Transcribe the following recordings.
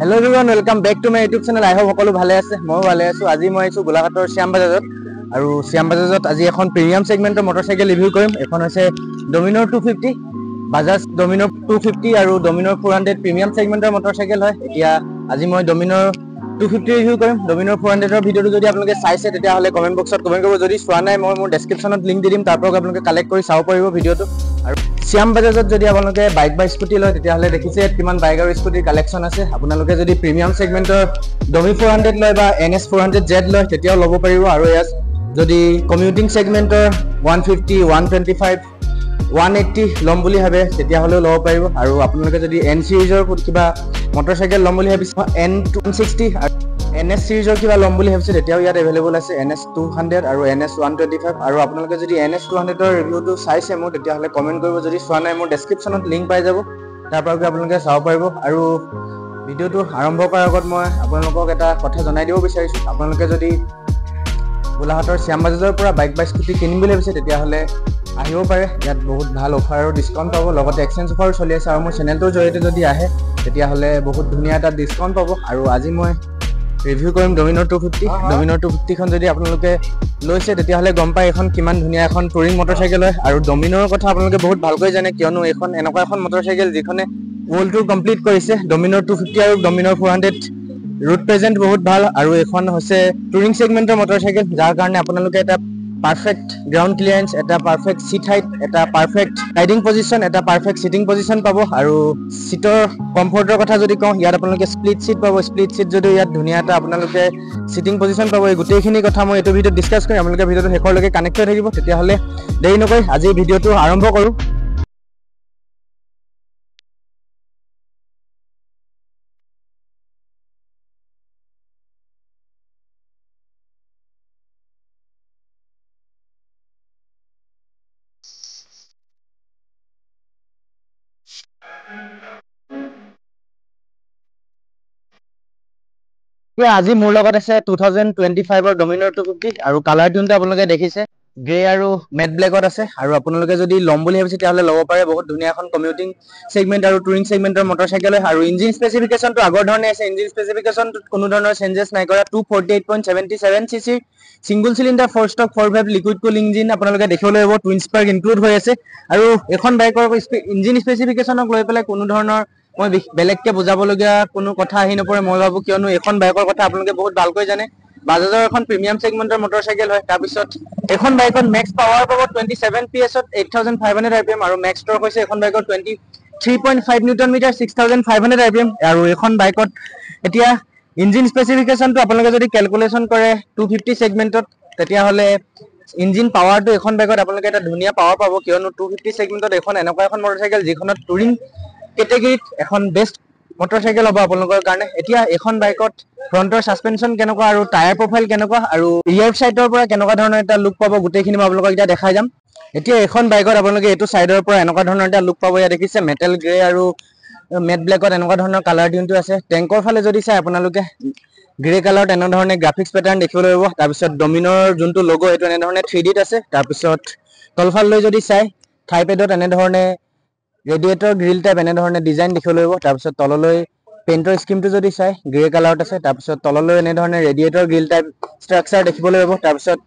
Hello everyone, welcome back to my YouTube channel. I hope সকলো ভালে আছে মই ভালে আছো আজি মই আছো গোলাঘাটৰ শ্যাম বাজাজত আৰু শ্যাম বাজাজত আজি এখন প্ৰিমিয়াম সেগমেন্টৰ মটৰসাইকেল ৰিভিউ কৰিম এখন আছে ডমিনৰ 250 বাজাজ ডমিনৰ 250 আৰু ডমিনৰ 400 প্ৰিমিয়াম সেগমেন্টৰ মটৰসাইকেল হয় এতিয়া আজি মই ডমিনৰ 250 ৰিভিউ কৰিম ডমিনৰ 400 ৰ ভিডিওটো যদি আপোনালোকে চাইছে তেতিয়া হলে কমেন্ট বক্সত কমেন্ট কৰিব যদি চোৱা নাই মই মোৰ ডেসক্ৰিপচনত লিংক দি দিম তাৰ পৰা আপোনালোকে কালেক্ট কৰি চাব পাৰিব ভিডিওটো আৰু শ্যাম বাজাজত যদি আপোনালোকে বাইক বা স্কুটি লয় তেতিয়া হলে দেখিছে কিমান বাইক আৰু স্কুটিৰ কালেকচন আছে আপোনালোকে যদি প্ৰিমিয়াম সেগমেন্টৰ ডমি 400 লয় বা NS 400Z লয় তেতিয়াও ল'ব পাৰিব আৰু ইয়াত যদি কমিউটিং সেগমেন্টৰ 150 125 180 লম বুলি ভাবে তেতিয়া হলেও ল'ব পাৰিব আৰু আপোনালোকে যদি N সিৰিজৰ কিবা মটৰসাইকেল লম বুলি ভাবিছে N260 আৰু NS সিৰিজৰ কিবা লম বুলি ভাবিছে তেতিয়াও ইয়াত अवेलेबल আছে NS 200 আৰু NS 125 আৰু আপোনালোকে যদি NS 200 ৰ ৰিভিউটো চাইছে মোৰ তেতিয়া হলে কমেন্ট কৰিব যদি চোৱা নাই মোৰ ডেসক্ৰিপচনত লিংক পাই যাব তাৰ পৰা আপোনালোকে চাব পাৰিব আৰু ভিডিওটো আৰম্ভ কৰাৰ আগত মই আপোনালোকক এটা কথা জনাই দিব বিচাৰিছো আপোনালোকে যদি গোলাঘাটৰ শ্যাম বাজাজৰ পৰা বাইক বা স্কুটি কিনিম বুলি ভাবিছে তেতিয়া হলে আহিব পাৰে ইয়াত বহুত ভাল অফাৰ আৰু ডিসকাউন্ট পাব লগতে এক্সচেঞ্জ অফাৰ চলি আছে আৰু মোৰ চেনেলটোৰ জৰিয়তে যদি আহে তেতিয়া হলে বহুত ধুনীয়া এটা ডিসকাউন্ট পাব আৰু আজি মই ৰিভিউ কৰিম ডমিনৰ 250 ডমিনৰ 250 খন যদি আপোনালোকে লৈছে তেতিয়া হলে গম পাই এখন কিমান ধুনীয়া এখন টুৰিং মটৰসাইকেল হয় আৰু ডমিনৰ কথা আপোনালোকে বহুত ভালকৈ জানে কিয়নো এখন এনেকুৱা এখন মটৰসাইকেল যিখনে ৱৰ্ল্ড টুৰ কমপ্লিট কৰিছে ডমিনৰ 250 আৰু ডমিনৰ 400 ৰুট প্ৰেজেন্ট বহুত ভাল আৰু এখন হৈছে টুৰিং সেগমেন্টৰ মটৰসাইকেল যাৰ কাৰণে আপোনালোকে এটা পাৰফেক্ট গ্ৰাউন্ড ক্লিয়াৰেন্স এটা পাৰফেক্ট সিট হাইট এটা পাৰফেক্ট ৰাইডিং পজিশন এটা পাৰফেক্ট সিটিং পজিশন পাব আৰু সিটৰ কমফৰ্টৰ কথা যদি কওঁ ইয়াত আপোনালোকে স্প্লিট সিট পাব স্প্লিট সিট যদি ইয়াত ধুনীয়া এটা আপোনালোকে সিটিং পজিশন পাব এই গোটেইখিনি কথা মই এইটো ভিডিওত ডিসকাস কৰিম আপোনালোকে ভিডিওটো শেষলৈকে কানেক্ট হৈ থাকিব তেতিয়া হলে দেৰি নকৰি আজি ভিডিওটো আৰম্ভ কৰো আজি মোৰ লগত আছে 2025 ৰ ডমিনৰ 250 আৰু কালাৰ টিউনটো আপোনালোকে দেখিছে গ্ৰে আৰু মেট ব্লেকত আছে আৰু আপোনালোকে যদি লম বুলি ভাবিছে তেতিয়া হলে ল'ব পাৰে বহুত ধুনীয়া এখন কমিউটিং সেগমেন্ট আৰু টুৰিং সেগমেন্টৰ মটৰসাইকেল আৰু ইঞ্জিন স্পেসিফিকেশনটো আগৰ ধৰণে আছে ইঞ্জিন স্পেসিফিকেশনটোত কোনো ধৰণৰ চেঞ্জেছ নাই কৰা 248.77 CC single cylinder 4 stroke 4 liquid cool engine আপোনালোকে দেখিবলৈ পাব টুইন স্পাৰ্ক ইনক্লুড হৈ আছে আৰু এখন বাইকৰ ইঞ্জিন স্পেসিফিকেশনক লৈ পেলাই কোনো ধৰণৰ মই বেলেগকে বুজাবলগীয়া কোনো কথা আহি নপৰে মই ভাবো কিয়নো এখন বাইকৰ কথা আপোনালোকে বহুত ভালকৈ জানে বাজাজৰ এখন প্ৰিমিয়াম সেগমেন্টৰ মটৰসাইকেল হয় তাৰ পিছত এখন বাইকত মেক্স পাৱাৰ পাব 27 PS ত 8500 rpm আৰু মেক্স টৰ্ক হৈছে এখন বাইকৰ 23.5 নিউটন মিটাৰ 6500 rpm আৰু এখন বাইকত এতিয়া ইঞ্জিন স্পেসিফিকেশনটো আপোনালোকে যদি ক্যালকুলেশন কৰে 250 সেগমেন্টত তেতিয়া হলে ইঞ্জিন পাৱাৰটো এখন বাইকত আপোনালোকে এটা ধুনীয়া পাৱাৰ পাব কিয়নো 250 সেগমেন্টত এখন এনেকুৱা এখন মটৰসাইকেল যিখনত টুৰিং কেটেগৰীত এখন বেষ্ট মটৰসাইকেল হ'ব আপোনালোকৰ কাৰণে এতিয়া এখন বাইকত ফ্ৰন্টৰ সাসপেনশন কেনেকুৱা আৰু টায়াৰ প্ৰফাইল কেনেকুৱা আৰু ৰিয়াৰ সাইডৰ পৰা কেনেকুৱা ধৰণৰ এটা লুক পাব গোটেইখিনি মই আপোনালোকক এতিয়া দেখাই যাম এতিয়া এখন বাইকত আপোনালোকে এটো সাইডৰ পৰা এনেকুৱা ধৰণৰ এটা লুক পাব ইয়া দেখিছে মেটেল গ্ৰে আৰু মেট ব্লেকত এনেকুৱা ধৰণৰ কালাৰ টিউনটো আছে টেংকৰ ফালে যদি চাই আপোনালোকে গ্ৰে কালাৰত এনে ধৰণে গ্ৰাফিক্স প্যাটাৰ্ন দেখিবলৈ পাব তাৰ পিছত ডমিনৰ যোনটো লোগো এটো এনে ধৰণে 3D ত আছে তাৰ পিছত তলফাললৈ যদি চাই থাই পেডত এনে ধৰণে ৰেডিয়েটৰ গ্ৰিল টাইপ এনে ধৰণে ডিজাইন দেখিবলৈ পাব তাৰ পিছত তললৈ পেইন্টৰ স্কিমটো যদি চাই গ্ৰে কালাৰত আছে তাৰ পিছত তললৈ এনে ধৰণে ৰেডিয়েটৰ গ্ৰিল টাইপ ষ্ট্ৰাকচাৰ দেখিবলৈ পাব তাৰ পিছত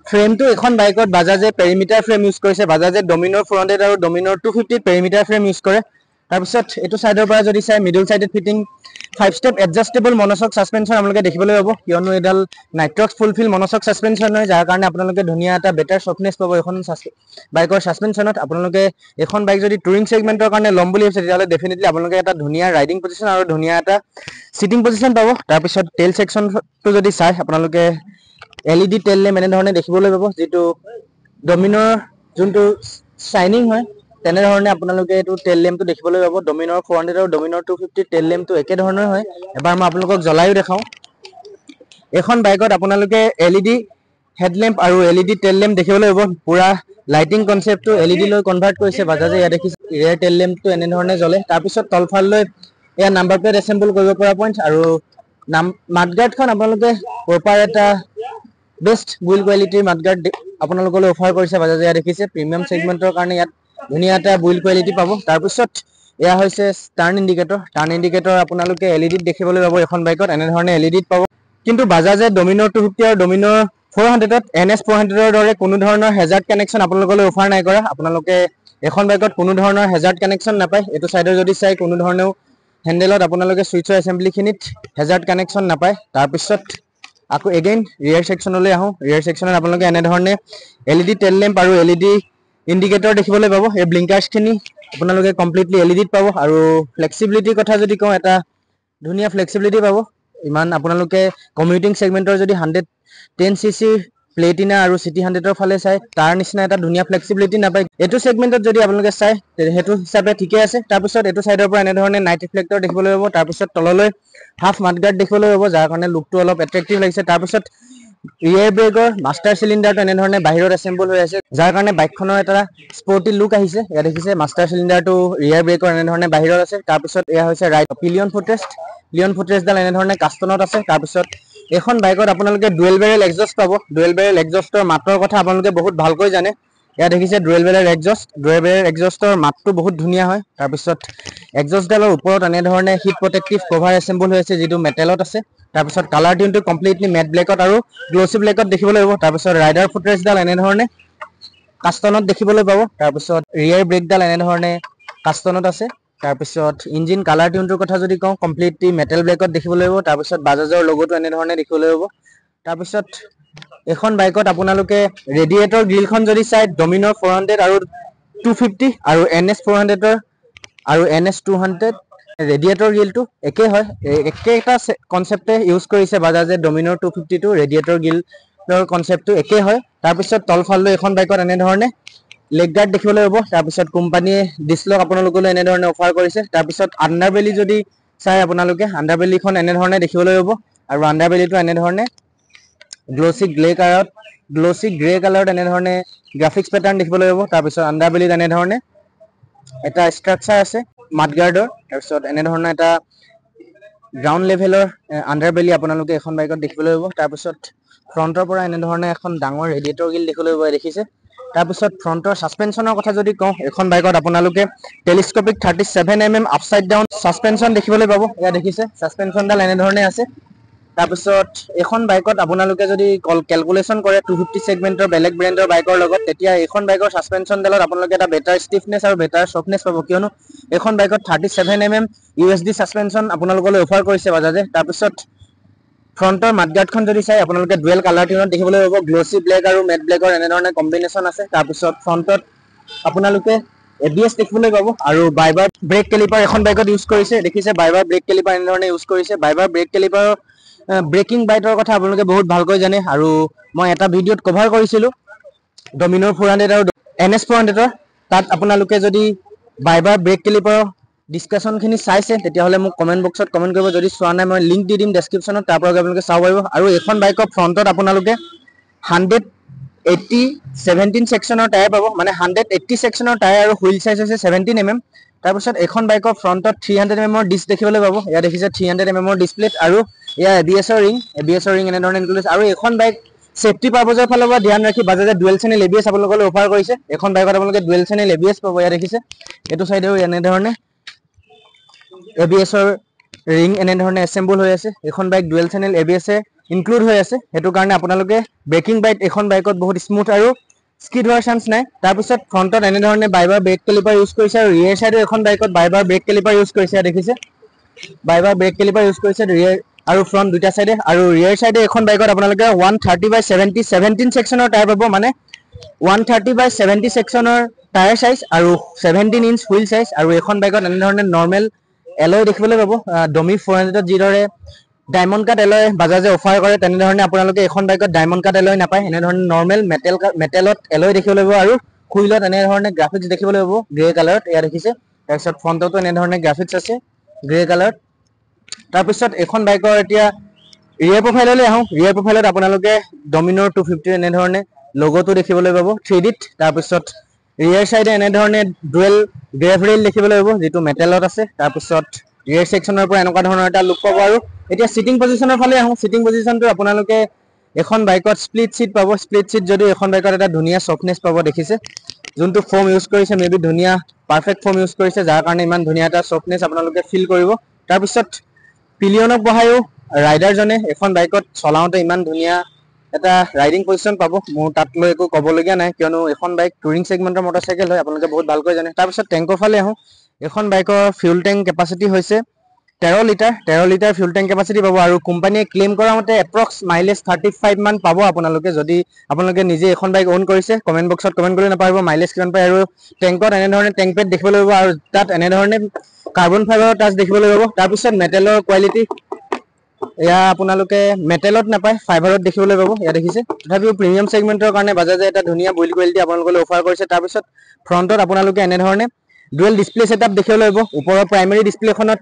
ফ্ৰেমটো এখন বাইকত বাজাজে পেৰিমিটাৰ ফ্ৰেম ইউজ কৰিছে বাজাজে ডমিনৰ 400 আৰু ডমিনৰ 250 পেৰিমিটাৰ ফ্ৰেম ইউজ কৰে তাৰ পিছত এটো সাইডৰ পৰা যদি চাই middle sided fitting 5 step adjustable monoshock suspension আপোনালোকে দেখিবলৈ পাব কিয়নো এডাল নাইট্ৰক্স ফুলফিল মনোশক সাসপেনশন হয় যাৰ কাৰণে আপোনালোকে ধুনীয়া এটা বেটাৰ সফটনেস পাব এখন বাইকৰ সাসপেনশনত আপোনালোকে এখন বাইক যদি টুৰিং সেগমেন্টৰ কাৰণে লম বুলি ভাবিছে তেতিয়াহলে ডেফিনেটলি আপোনালোকে এটা ধুনীয়া ৰাইডিং পজিশন আৰু ধুনীয়া এটা সিটিং পজিশন পাব তাৰ পিছত টেল সেকশনটো যদি চাই আপোনালোকে LED টেল লেম্প এনে ধৰণে দেখিবলৈ পাব যেটো ডমিনৰ যোনটো শাইনিং হয় তেনে ধৰণে আপোনালোকে এটো টেল লেম্পটো দেখিবলৈ পাব ডমিনৰ 400 আৰু ডমিনৰ 250 টেল লেম্পটো একে ধৰণৰ হয় এবাৰ মই আপোনালোকক জ্বলাইও দেখাও এখন বাইকত আপোনালোকে LED হেডল্যাম্প আৰু LED টেল লেম্প দেখিবলৈ পাব পুৰা লাইটিং কনসেপ্টটো LED লৈ কনভাৰ্ট কৰিছে বাজাজে ইয়া দেখিছে ৰিয়াৰ টেল লেম্পটো এনে ধৰণে জ্বলে তাৰ পিছত তলফাললৈ এয়া নাম্বাৰ প্লেট এসেম্বল কৰিব পৰা পইণ্ট আৰু মাডগাৰ্ডখন আপোনালোকে প্ৰপাৰ এটা বেষ্ট বিল্ড কোৱালিটিৰ মাডগাৰ্ড আপোনালোকলৈ অফাৰ কৰিছে বাজাজে ইয়া দেখিছে প্ৰিমিয়াম সেগমেন্টৰ কাৰণে ইয়াত ধুনীয়া এটা বিল্ড কোৱালিটি পাব তাৰ পিছত এয়া হৈছে টাৰ্ণ ইণ্ডিকেটৰ আপোনালোকে এলইডিত দেখিবলৈ পাব এখন বাইকত এনেধৰণে এলইডিত পাব কিন্তু বাজাজে ডমিনৰ 250 আৰু ডমিনৰ 400ত NS 400ৰ দৰে কোনো ধৰণৰ হেজাৰ্ড কানেকশ্যন আপোনালোকলৈ অফাৰ নাই কৰা আপোনালোকে এখন বাইকত কোনো ধৰণৰ হেজাৰ্ড কানেকশ্যন নাপায় এইটো সাইডৰ যদি চাই কোনো ধৰণেও হেন্ডেলত আপোনালোকে সুইচৰ এসেম্বলিখিনিত হেজাৰ্ড কানেকশ্যন নাপায় তাৰ পিছত আকৌ এগেইন ৰিয়াৰ সেকশনলৈ আহো ৰিয়াৰ সেকশনত আপোনালোকে এনেধৰণে এলইডি টেল লেম্প আৰু এলইডি ইণ্ডিকেটৰ দেখিবলৈ পাব এই ব্লিংকাৰ্ছখিনি আপোনালোকে কমপ্লিটলি এলইডিত পাব আৰু ফ্লেক্সিবিলিটিৰ কথা যদি কওঁ এটা ধুনীয়া ফ্লেক্সিবিলিটি পাব ইমান আপোনালোকে কমিউটিং সেগমেন্টৰ যদি 110cc প্লেটিনা আৰু সিটি 100ৰ ফালে চাই তাৰ নিচিনা এটা ধুনীয়া ফ্লেক্সিবিলিটি নাপায় এটো সেগমেন্টত যদি আপোনালোকে চাই হেতু হিচাপে ঠিকে আছে তাৰ পিছত এটো সাইডৰ পৰা এনেধৰণে নাইট ৰিফ্লেক্টৰ দেখিবলৈ পাব তাৰ পিছত তললৈ হাফ মাডগাৰ্ড দেখিবলৈ পাব যাৰ কাৰণে লুকটো অলপ এট্ৰেক্টিভ লাগিছে তাৰ পিছত ৰিয়াৰ ব্ৰেকৰ মাষ্টাৰ সিলিন্ডাৰটো এনেধৰণে বাহিৰত এসেম্বল হৈ আছে যাৰ কাৰণে বাইকখনৰ এটা স্পৰ্টি লুক আহিছে ইয়াত দেখিছে মাষ্টাৰ সিলিন্ডাৰটো ৰিয়াৰ ব্ৰেকৰ এনেধৰণে বাহিৰত আছে তাৰ পিছত এয়া হৈছে ৰাইট পিলিয়ন ফুটৰেষ্টডাল এনেধৰণে কাষ্টনত আছে তাৰ পিছত এখন বাইকত আপোনালোকে ডুৱেল বেৰেল এক্সজষ্ট পাব ডুৱেল বেৰেল এক্সজষ্টৰ মাতৰ কথা আপোনালোকে বহুত ভালকৈ জানে ইয়াত দেখিছে ডুৱেল বেৰেল এক্সজষ্টৰ মাতটো বহুত ধুনীয়া হয় তাৰ পিছত এক্সজষ্টডালৰ ওপৰত এনেধৰণে হিট প্ৰটেক্টিভ কভাৰ এসেম্বল হৈ আছে যিটো মেটেলত আছে তাৰ পিছত কালাৰ টিউনটো কমপ্লিটলি মেট ব্লেকত আৰু গ্লসি ব্লেকত দেখিবলৈ পাব তাৰ পিছত ৰাইডাৰ ফুটৰেষ্টডাল এনেধৰণে কাষ্টনত দেখিবলৈ পাব তাৰ পিছত ৰিয়াৰ ব্ৰেকডাল এনেধৰণে কাষ্টনত আছে তাৰ পিছত ইঞ্জিন কালাৰ টিউনটোৰ কথা যদি কওঁ কমপ্লিটলি মেটেল ব্লেকত দেখিবলৈ পাব তাৰ পিছত বাজাজৰ লোগোটো এনেধৰণে দেখিবলৈ পাব তাৰ পিছত এখন বাইকত আপোনালোকে ৰেডিয়েটৰ গ্ৰিলখন যদি চাই ডমিনৰ 400 আৰু 250 আৰু NS 400ৰ আৰু NS 200 ৰেডিয়েটৰ গ্ৰিলটো একে হয় একেটা কনসেপ্টে ইউজ কৰিছে বাজাজে ডমিনৰ 250 টো ৰেডিয়েটৰ গ্ৰিলৰ কনসেপ্টটো একে হয় তাৰ পিছত তলফাললৈ এখন বাইকত এনেধৰণে লেগ গাৰ্ড দেখিবলৈ পাব তাৰ পিছত কোম্পানীয়ে ডিসলক আপোনালোকলৈ এনেধৰণে অফাৰ কৰিছে তাৰ পিছত আন্ডাৰবেলি যদি চাই আপোনালোকে আন্ডাৰবেলিখন এনেধৰণে দেখিবলৈ পাব আৰু আন্ডাৰবেলিটো এনেধৰণে গ্লসি গ্ৰে কালাৰত এনেধৰণে গ্ৰাফিক্স প্যাটাৰ্ন দেখিবলৈ পাব তাৰ পিছত আন্ডাৰবেলিত এনেধৰণে এটা ষ্ট্ৰাকচাৰ আছে মাডগাৰ্ডৰ তাৰ পিছত এনেধৰণে এটা গ্ৰাউণ্ড লেভেলৰ আন্ডাৰবেলি আপোনালোকে এখন বাইকত দেখিবলৈ পাব তাৰ পিছত ফ্ৰণ্টৰ পৰা এনেধৰণে এখন ডাঙৰ ৰেডিয়েটৰ গ্ৰিল দেখিবলৈ পাব দেখিছে তাৰ পিছত ফ্ৰণ্টৰ সাসপেনশনৰ কথা যদি কওঁ এখন বাইকত আপোনালোকে telescopic 37mm upside down suspension দেখিবলৈ পাব ইয়া দেখিছে সাসপেনশনডাল এনেধৰণে আছে তাৰ পিছত এখন বাইকত আপোনালোকে যদি ক্যালকুলেশন কৰে 250 সেগমেন্টৰ বেলেগ ব্ৰ্যান্ডৰ বাইকৰ লগত তেতিয়া এখন বাইকৰ সাসপেনশনডালত আপোনালোকে এটা বেটাৰ ষ্টিফনেস আৰু বেটাৰ সফটনেস পাব কিয়নো এখন বাইকত 37mm USD সাসপেনশন আপোনালোকলৈ অফাৰ কৰিছে বাজাজে তাৰ পিছত ফ্ৰণ্টৰ মাডগাৰ্ডখন যদি চাই আপোনালোকে ডুৱেল কালাৰ টিউনত দেখিবলৈ পাব গ্লসি ব্লেক আৰু মেট ব্লেকৰ এনেধৰণে কম্বিনেশ্যন আছে তাৰ পিছত ফ্ৰণ্টত আপোনালোকে ABS দেখিবলৈ পাব আৰু বাইবাৰ ব্ৰেক কেলিপাৰ এখন বাইকত ইউজ কৰিছে দেখিছে বাইবাৰ ব্ৰেক কেলিপাৰ এনেধৰণে ইউজ কৰিছে বাইবাৰ ব্ৰেক কেলিপাৰৰ ব্ৰেকিং বাইটৰ কথা আপোনালোকে বহুত ভালকৈ জানে আৰু মই এটা ভিডিঅ'ত কভাৰ কৰিছিলো ডমিনৰ 400 আৰু NS 400ৰ তাত আপোনালোকে যদি বাইবাৰ ব্ৰেক কেলিপাৰৰ ডিসকাশনখিনি চাইছে তেতিয়াহলে মোক কমেন্ট বক্সত কমেন্ট কৰিব যদি চোৱা নাই মই লিংক দি দিম ডেসক্ৰিপচনত তাৰ পৰা আপোনালোকে চাব পাৰিব আৰু এখন বাইকৰ ফ্ৰণ্টত আপোনালোকে 117 সেকশনৰ টায়াৰ পাব মানে 180 সেকশনৰ টায়াৰ আৰু হুইল সাইজ হৈছে 17mm তাৰ পিছত এখন বাইকৰ ফ্ৰণ্টত 300mm ৰ ডিস্ক দেখিবলৈ পাব ইয়া দেখিছে 300mm ৰ ডিসপ্লেট আৰু ইয়া ABS ৰ ৰিং এনেধৰণে ইনক্লুড আৰু এখন বাইক সেফটি পাৰপজৰ ফালৰ পৰা ধ্যান ৰাখি বাজাজে ডুৱেল চেনেল ABS আপোনালোকলৈ অফাৰ কৰিছে এখন বাইকত আপোনালোকে ডুৱেল চেনেল ABS পাব ইয়া দেখিছে এটো সাইডেও এনেধৰণে ABS ৰ ৰিং এনেধৰণে এসেম্বল হৈ আছে এখন বাইক ডুৱেল চেনেল ABS এ ইনক্লুড হৈ আছে হেতু কাৰণে আপোনালোকে ব্ৰেকিং বাইট এখন বাইকত বহুত স্মুথ আৰু স্কিড হোৱাৰ চান্স নাই তাৰ পিছত ফ্ৰণ্টত এনেধৰণে বাইবাৰ ব্ৰেক কেলিপাৰ ইউজ কৰিছে আৰু ৰিয়াৰ সাইডে এখন বাইকত বাইবাৰ ব্ৰেক কেলিপাৰ ইউজ কৰিছে দেখিছে বাইবাৰ ব্ৰেক কেলিপাৰ ইউজ কৰিছে ৰিয়াৰ আৰু ফ্ৰণ্ট দুটা সাইডে আৰু ৰিয়াৰ সাইডে এখন বাইকত আপোনালোকে 130/70 17 সেকশনৰ টায়াৰ পাব মানে 130/70 সেকশনৰ টায়াৰ সাইজ আৰু 17 ইঞ্চ হুইল সাইজ আৰু এখন বাইকত এনেধৰণে নৰ্মেল এলয় দেখিবলৈ পাব ডমি 400 ত যিদৰে ডায়মণ্ড কাট এলয় বাজাজে অফাৰ কৰে তেনেধৰণে আপোনালোকে এখন বাইকত ডায়মণ্ড কাট এলয় নাপায় এনেধৰণে নৰ্মেল মেটেলত এলয় দেখিবলৈ পাব আৰু হুইলত এনেধৰণে গ্ৰাফিক্স দেখিবলৈ পাব গ্ৰে কালাৰত এয়া দেখিছে তাৰ পিছত ফ্ৰণ্টতো এনেধৰণে গ্ৰাফিক্স আছে গ্ৰে কালাৰত তাৰ পিছত এখন বাইকৰ এতিয়া ৰিয়াৰ প্ৰফাইললৈ আহো ৰিয়াৰ প্ৰফাইলত আপোনালোকে ডমিনৰ 250 এনেধৰণে লোগোটো দেখিবলৈ পাব 3D ত তাৰ পিছত ৰিয়াৰ সাইডে এনেধৰণে ডুৱেল গ্ৰেভ ৰেইল দেখিবলৈ পাব যেটো মেটেলত আছে তাৰ পিছত ৰিয়াৰ সেকশনৰ পৰা এনেকুৱা ধৰণৰ এটা লুক পাব আৰু এতিয়া সিটিং পজিশনৰ ফালে আহো সিটিং পজিশনটো আপোনালোকে এখন বাইকত স্প্লিট সিট পাব স্প্লিট সিট যদি এখন বাইকত এটা ধুনীয়া সফটনেস পাব দেখিছে যোনটো ফোম ইউজ কৰিছে মেবি ধুনীয়া পাৰফেক্ট ফোম ইউজ কৰিছে, যাৰ কাৰণে ইমান ধুনীয়া এটা চফ্টনেছ আপোনালোকে ফিল কৰিব। তাৰপিছত পিলিয়নক বহায়ো ৰাইডাৰজনে এখন বাইকত চলাওঁতে ইমান ধুনীয়া এটা ৰাইডিং পজিশ্যন পাব। মোৰ তাত লৈ একো ক'বলগীয়া নাই, কিয়নো এখন বাইক টুৰিং ছেগমেণ্টৰ মটৰচাইকেল হয়, আপোনালোকে বহুত ভালকৈ জানে। তাৰপিছত টেংকৰ ফালে আহোঁ। এখন বাইকৰ ফিউল টেংক কেপাচিটি হৈছে 13 লিটাৰ ফিউল টেংক কেপাচিটি পাব, আৰু কোম্পানীয়ে ক্লেইম কৰা মতে এপ্ৰক্স মাইলেজ 35 মান পাব আপোনালোকে। যদি আপোনালোকে নিজে এখন বাইক অন কৰিছে কমেণ্ট বক্সত কমেণ্ট কৰি নাপাৰিব মাইলেজ কিমান পায়। আৰু টেংকত এনেধৰণে টেংক পেড দেখিবলৈ পাব, আৰু তাত এনেধৰণে কাৰ্বন ফাইবাৰৰ টাচ দেখিবলৈ পাব। তাৰপিছত মেটেলৰ কোৱালিটি এয়া আপোনালোকে মেটেলত নাপায়, ফাইবাৰত দেখিবলৈ পাব। এয়া দেখিছে, তথাপিও প্ৰিমিয়াম ছেগমেণ্টৰ কাৰণে বাজাজে এটা ধুনীয়া বিল্ড কোৱালিটি আপোনালোকলৈ অফাৰ কৰিছে। তাৰপিছত ফ্ৰণ্টত আপোনালোকে এনেধৰণে ডুৱেল ডিছপ্লে ছেটআপ দেখিবলৈ পাব। ওপৰৰ প্ৰাইমেৰী ডিছপ্লেখনত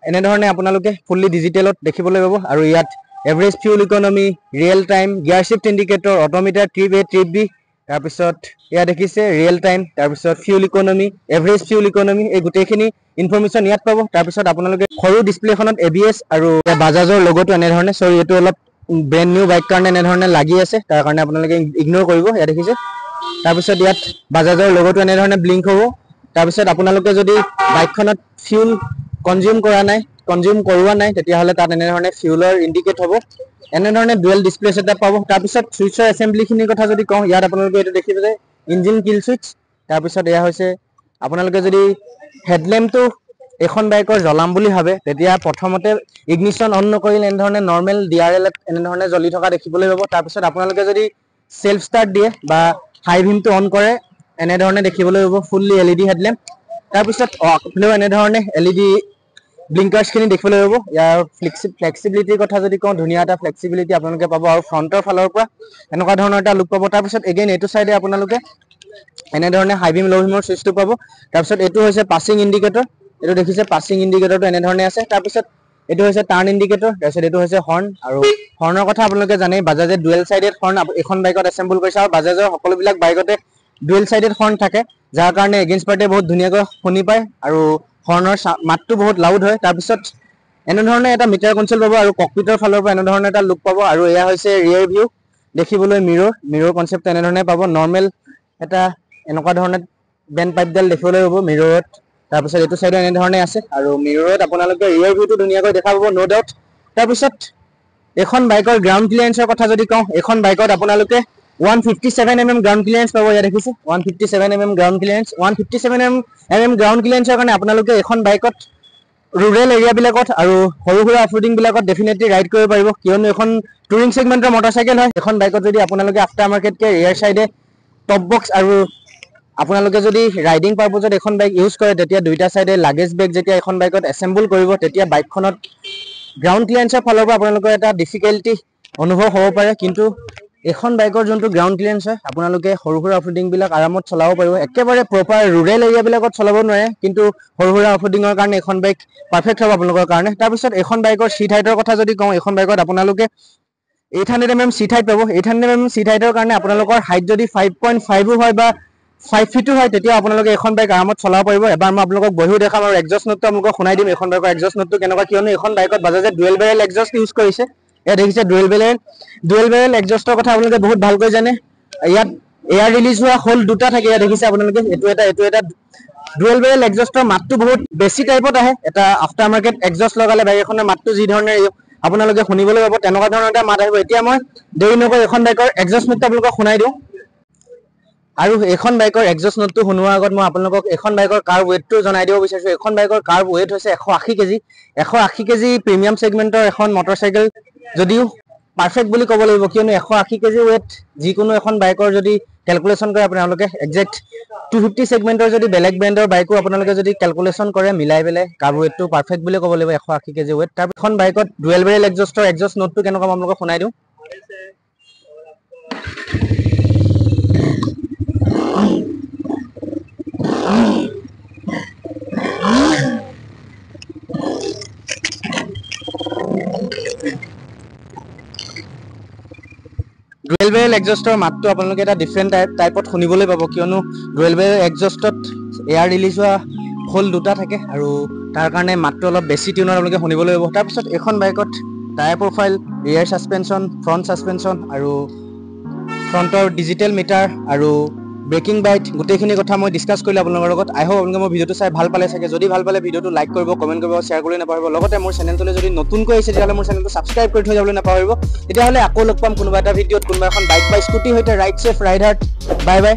এনেধৰণে আপোনালোকে ফুল্লি ডিজিটেলত দেখিবলৈ পাব, আৰু ইয়াত average fuel economy, real time, gear shift indicator, odometer, trip A, trip B, তাৰপিছত এয়া দেখিছে ৰিয়েল টাইম, তাৰপিছত fuel economy, average fuel economy, এই গোটেইখিনি ইনফৰমেশ্যন ইয়াত পাব। তাৰপিছত আপোনালোকে সৰু ডিছপ্লেখনত ABS আৰু বাজাজৰ লগতো এনেধৰণে, চৰি এইটো অলপ ব্ৰেণ্ড নিউ বাইক কাৰণে এনেধৰণে লাগি আছে, তাৰ কাৰণে আপোনালোকে ইগন'ৰ কৰিব। এয়া দেখিছে, তাৰপিছত ইয়াত বাজাজৰ লগতো এনেধৰণে ব্লিংক হ'ব। তাৰপিছত আপোনালোকে যদি বাইকখনত ফিউল কনজিউম কৰোৱা নাই তেতিয়াহ'লে তাত এনেধৰণে ফিউলৰ ইণ্ডিকেট হ'ব। এনেধৰণে ডুৱেল ডিছপ্লে ছেটআপ পাব। তাৰপিছত ছুইচৰ এছেম্বলিখিনিৰ কথা যদি কওঁ, ইয়াত আপোনালোকে এইটো দেখিব যে ইঞ্জিন কিল ছুইচ। তাৰপিছত এয়া হৈছে আপোনালোকে যদি হেডলেম্পটো এখন বাইকৰ জ্বলাম বুলি ভাবে তেতিয়া প্ৰথমতে ইগনিশ্যন অন নকৰিলে এনেধৰণে নৰ্মেল DRL এনেধৰণে জ্বলি থকা দেখিবলৈ পাব। তাৰপিছত আপোনালোকে যদি সেলফ ষ্টাৰ্ট দিয়ে বা হাই বিমটো অন কৰে এনেধৰণে দেখিবলৈ পাব ফুল্লি LED হেডলেম্প। তাৰপিছত আপোনালোকে এনেধৰণে LED ব্লিংকাৰ্ছখিনি দেখিবলৈ পাব। ইয়াৰ ফ্লেক্সিবিলিটিৰ কথা যদি কওঁ, ধুনীয়া এটা ফ্লেক্সিবিলিটি আপোনালোকে পাব, আৰু ফ্ৰণ্টৰ ফালৰ পৰা এনেকুৱা ধৰণৰ এটা লুক পাব। তাৰপিছত এগেইন এইটো চাইডে আপোনালোকে এনেধৰণে হাই বিম ল' বিমৰ ছুইচটো পাব। তাৰপিছত এইটো হৈছে পাছিং ইণ্ডিকেটৰ, এইটো দেখিছে পাছিং ইণ্ডিকেটৰটো এনেধৰণে আছে। তাৰপিছত এইটো হৈছে টাৰ্ণ ইণ্ডিকেটৰ, তাৰপিছত এইটো হৈছে হৰ্ণ। আৰু হৰ্ণৰ কথা আপোনালোকে জানেই, বাজাজে ডুৱেল চাইডেড হৰ্ণ এখন বাইকত এছেম্বল কৰিছে, আৰু বাজাজৰ সকলোবিলাক বাইকতে ডুৱেল চাইডেড হৰ্ণ থাকে, যাৰ কাৰণে এগেইনষ্ট পাৰ্টিয়ে বহুত ধুনীয়াকৈ শুনি পায়, আৰু হৰ্ণৰ মাতটো বহুত লাউড হয়। তাৰপিছত এনেধৰণে এটা মিটাৰ কনচোল পাব, আৰু ককপিটৰ ফালৰ পৰা এনেধৰণে এটা লুক পাব। আৰু এয়া হৈছে ৰিয়েৰ ভিউ, দেখিবলৈ মিৰৰ কনচেপ্ট এনেধৰণে পাব। নৰ্মেল এটা এনেকুৱা ধৰণে বেণ্ড পাইপডাল দেখিবলৈ পাব মিৰৰত। তাৰপিছত এইটো চাইডে এনেধৰণে আছে, আৰু মিৰৰত আপোনালোকে ৰিয়েৰ ভিউটো ধুনীয়াকৈ দেখা পাব, ন' ডাউট। তাৰপিছত এখন বাইকৰ গ্ৰাউণ্ড ক্লিয়াৰেঞ্চৰ কথা যদি কওঁ, এখন বাইকত আপোনালোকে 157 mm গ্ৰাউণ্ড ক্লিয়াৰেঞ্চ পাব। ইয়াত দেখিছে 157 mm ground clearance. 157 mm ground ক্লিয়াৰেঞ্চৰ কাৰণে আপোনালোকে এখন বাইকত ৰুৰেল এৰিয়াবিলাকত আৰু সৰু সুৰা অফৰোডিং বিলাকত ডেফিনেটলি ৰাইড কৰিব পাৰিব, কিয়নো এখন টুৰিং ছেগমেণ্টৰ মটৰচাইকেল হয়। এখন বাইকত যদি আপোনালোকে আফটাৰ মাৰ্কেটকে ৰিয়াৰ চাইডে টপ বক্স আৰু আপোনালোকে যদি ৰাইডিং পাৰপজত এখন বাইক ইউজ কৰে, তেতিয়া দুইটা চাইডে লাগেজ বেগ যেতিয়া এখন বাইকত এছেম্বল কৰিব, তেতিয়া বাইকখনত গ্ৰাউণ্ড ক্লিয়াৰেঞ্চৰ ফালৰ পৰা আপোনালোকৰ এটা ডিফিকাল্টি অনুভৱ হ'ব পাৰে। কিন্তু এখন বাইকৰ যোনটো গ্ৰাউণ্ড ক্লিয়াৰেঞ্চ হয়, আপোনালোকে সৰু সুৰা অফৰোডিংবিলাক আৰামত চলাব পাৰিব। একেবাৰে প্ৰপাৰ ৰুৰেল এৰিয়াবিলাকত চলাব নোৱাৰে, কিন্তু সৰু সুৰা অফৰোডিঙৰ কাৰণে এখন বাইক পাৰফেক্ট হ'ব আপোনালোকৰ কাৰণে। তাৰপিছত এখন বাইকৰ চিট হাইটৰ কথা যদি কওঁ, এখন বাইকত আপোনালোকে 800 mm চিট হাইট পাব। 800 mm চিট হাইটৰ কাৰণে আপোনালোকৰ হাইট যদি 5.5 হয় বা 5 ফিটো হয়, তেতিয়া আপোনালোকে এখন বাইক আৰামত চলাব পাৰিব। এবাৰ মই আপোনালোকক বহিও দেখাম, আৰু এক্সজষ্ট নোটটো আপোনালোকক শুনাই দিম এখন বাইকৰ এক্সজষ্ট নোটটো কেনেকুৱা, কিয়নো এখন বাইকত বাজাজে ডুৱেল বেৰেল এক্সজষ্ট ইউজ কৰিছে। ইয়াত দেখিছে ডুৱেল বেৰেল এক্সজষ্টৰ কথা আপোনালোকে বহুত ভালকৈ জানে। ইয়াত এয়াৰ ৰিলিজ হোৱা হোল দুটা থাকে, ইয়াত দেখিছে আপোনালোকে, এইটো এটা ডুৱেল বেৰেল এক্সজষ্টৰ মাতটো বহুত বেছি টাইপত আহে। এটা আফটাৰ মাৰ্কেট এক্সজষ্ট লগালে বাইক এখনৰ মাতটো যি ধৰণে আপোনালোকে শুনিবলৈ পাব, তেনেকুৱা ধৰণৰ এটা মাত আহিব। এতিয়া মই দেৰি নকৰি এখন বাইকৰ এক্সজষ্ট নোটটো আপোনালোকক শুনাই দিওঁ। আৰু এখন বাইকৰ এক্সজষ্ট নোটটো শুনোৱাৰ আগত মই আপোনালোকক এখন বাইকৰ কাৰ্ভ ৱেটটো জনাই দিব বিচাৰিছোঁ। এখন বাইকৰ কাৰ্ভ ৱেট হৈছে 180 kg। 180 kg প্ৰিমিয়াম ছেগমেণ্টৰ এখন মটৰচাইকেল যদিও পাৰফেক্ট বুলি ক'ব লাগিব, কিয়নো 180 kg ৱেট যিকোনো এখন বাইকৰ যদি কেলকুলেশ্যন কৰে আপোনালোকে একজেক্ট 250 ছেগমেণ্টৰ যদি বেলেগ ব্ৰেণ্ডৰ বাইকো আপোনালোকে যদি কেলকুলেশ্যন কৰে মিলাই পেলাই কাৰ্ভ ৱেটটো পাৰফেক্ট বুলি ক'ব লাগিব, 180 kg ৱেট। তাৰ এখন বাইকত ডুৱেল বেৰেল এক্সজষ্টৰ এক্সজষ্ট নোটটো কেনেকুৱা মই আপোনালোকক শুনাই দিওঁ। ডুৱেল বেৰেল এক্সজষ্টৰ মাতটো আপোনালোকে এটা ডিফাৰেণ্ট টাইপত শুনিবলৈ পাব, কিয়নো ডুৱেল বেৰেল এক্সজষ্টত এয়াৰ ৰিলিজ হোৱা হোল দুটা থাকে, আৰু তাৰ কাৰণে মাতটো অলপ বেছি টিউনত আপোনালোকে শুনিবলৈ পাব। তাৰপিছত এখন বাইকত টায়াৰ প্ৰফাইল, ৰিয়াৰ ছাছপেনশ্যন, ফ্ৰণ্ট ছাছপেনশ্যন, আৰু ফ্ৰণ্টৰ ডিজিটেল মিটাৰ আৰু ব্ৰেকিং বাইট গোটেইখিনি কথা মই ডিছকাছ কৰিলোঁ আপোনালোকৰ লগত। আই হোপ আপোনালোকে মোৰ ভিডিঅ'টো চাই ভাল পালে চাগে। যদি ভাল পালে ভিডিঅ'টো লাইক কৰিব, কমেণ্ট কৰিব, শ্বেয়াৰ কৰি নাপাহৰিব। লগতে মোৰ চেনেলটোলৈ যদি নতুনকৈ আহিছে তেতিয়াহ'লে মোৰ চেনেলটো ছাবস্ক্ৰাইব কৰি থৈ যাবলৈ নাপাহৰিব। তেতিয়াহ'লে আকৌ লগ পাম কোনোবা এটা ভিডিঅ'ত, কোনোবা এখন বাইক বা স্কুটিৰ সৈতে। Ride safe, ride hard, bye বাই।